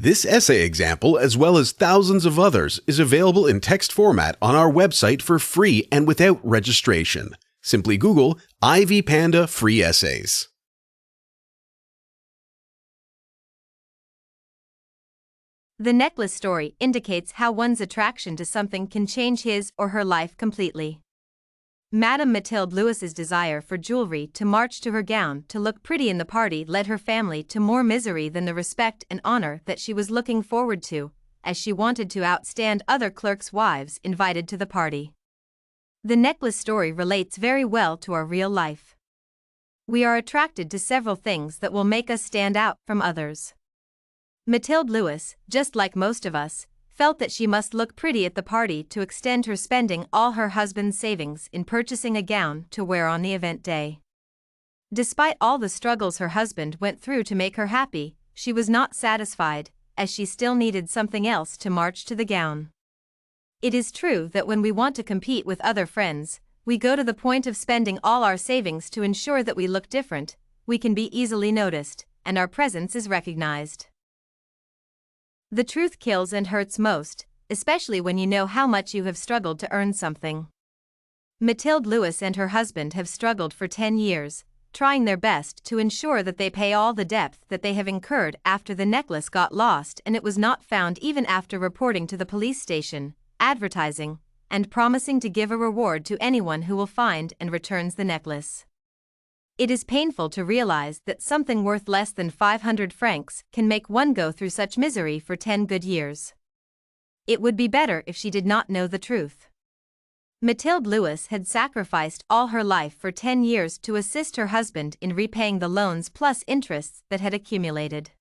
This essay example, as well as thousands of others, is available in text format on our website for free and without registration. Simply Google Ivy Panda Free Essays. The necklace story indicates how one's attraction to something can change his or her life completely. Madame Mathilde Lewis's desire for jewelry to match to her gown to look pretty in the party led her family to more misery than the respect and honor that she was looking forward to, as she wanted to outstand other clerks' wives invited to the party. The necklace story relates very well to our real life. We are attracted to several things that will make us stand out from others. Mathilde Lewis, just like most of us, felt that she must look pretty at the party to extend her spending all her husband's savings in purchasing a gown to wear on the event day. Despite all the struggles her husband went through to make her happy, she was not satisfied, as she still needed something else to match to the gown. It is true that when we want to compete with other friends, we go to the point of spending all our savings to ensure that we look different, we can be easily noticed, and our presence is recognized. The truth kills and hurts most, especially when you know how much you have struggled to earn something. Mathilde Lewis and her husband have struggled for 10 years, trying their best to ensure that they pay all the debt that they have incurred after the necklace got lost and it was not found, even after reporting to the police station, advertising, and promising to give a reward to anyone who will find and returns the necklace. It is painful to realize that something worth less than 500 francs can make one go through such misery for 10 good years. It would be better if she did not know the truth. Mathilde Lewis had sacrificed all her life for 10 years to assist her husband in repaying the loans plus interests that had accumulated.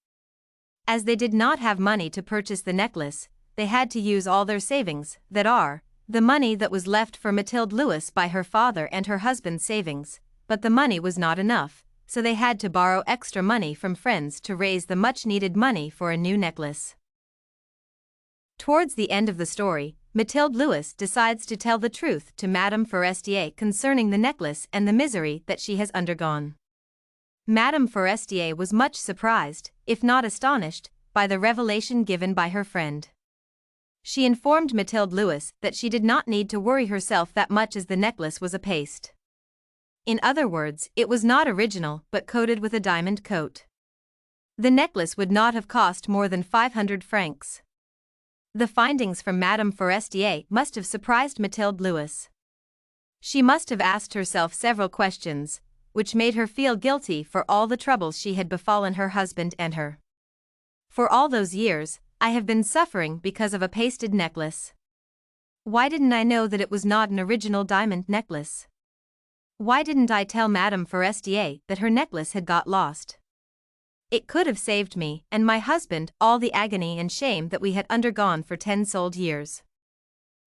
As they did not have money to purchase the necklace, they had to use all their savings, the money that was left for Mathilde Lewis by her father and her husband's savings. But the money was not enough, so they had to borrow extra money from friends to raise the much-needed money for a new necklace. Towards the end of the story, Mathilde Lewis decides to tell the truth to Madame Forestier concerning the necklace and the misery that she has undergone. Madame Forestier was much surprised, if not astonished, by the revelation given by her friend. She informed Mathilde Lewis that she did not need to worry herself that much, as the necklace was a paste. In other words, it was not original but coated with a diamond coat. The necklace would not have cost more than 500 francs. The findings from Madame Forestier must have surprised Mathilde Lewis. She must have asked herself several questions, which made her feel guilty for all the troubles she had befallen her husband and her. For all those years, I have been suffering because of a pasted necklace. Why didn't I know that it was not an original diamond necklace? Why didn't I tell Madame Forestier that her necklace had got lost? It could have saved me and my husband all the agony and shame that we had undergone for 10 solid years.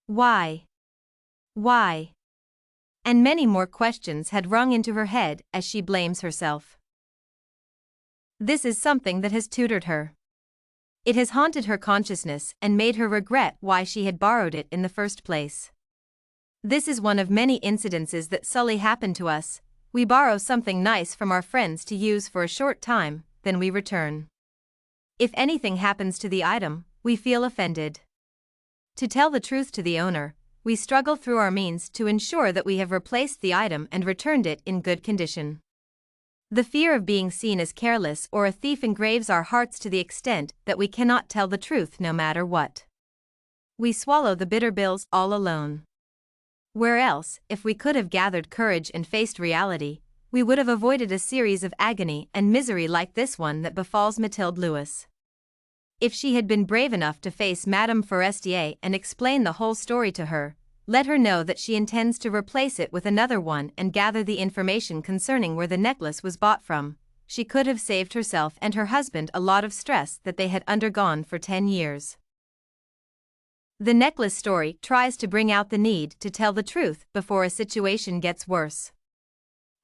Why? Why? And many more questions had rung into her head as she blames herself. This is something that has tutored her. It has haunted her consciousness and made her regret why she had borrowed it in the first place. This is one of many incidences that sully happen to us. We borrow something nice from our friends to use for a short time, then we return. If anything happens to the item, we feel offended. To tell the truth to the owner, we struggle through our means to ensure that we have replaced the item and returned it in good condition. The fear of being seen as careless or a thief engraves our hearts to the extent that we cannot tell the truth no matter what. We swallow the bitter pills all alone. Where else, if we could have gathered courage and faced reality, we would have avoided a series of agony and misery like this one that befalls Mathilde Lewis. If she had been brave enough to face Madame Forestier and explain the whole story to her, let her know that she intends to replace it with another one and gather the information concerning where the necklace was bought from, she could have saved herself and her husband a lot of stress that they had undergone for 10 years. The necklace story tries to bring out the need to tell the truth before a situation gets worse.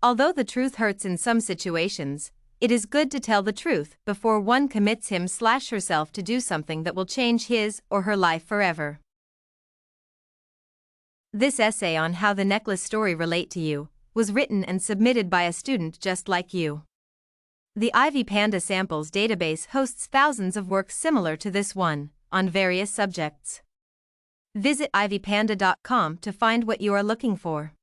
Although the truth hurts in some situations, it is good to tell the truth before one commits him/herself to do something that will change his or her life forever. This essay on how the necklace story relate to you was written and submitted by a student just like you. The Ivy Panda Samples database hosts thousands of works similar to this one, on various subjects. Visit ivypanda.com to find what you are looking for.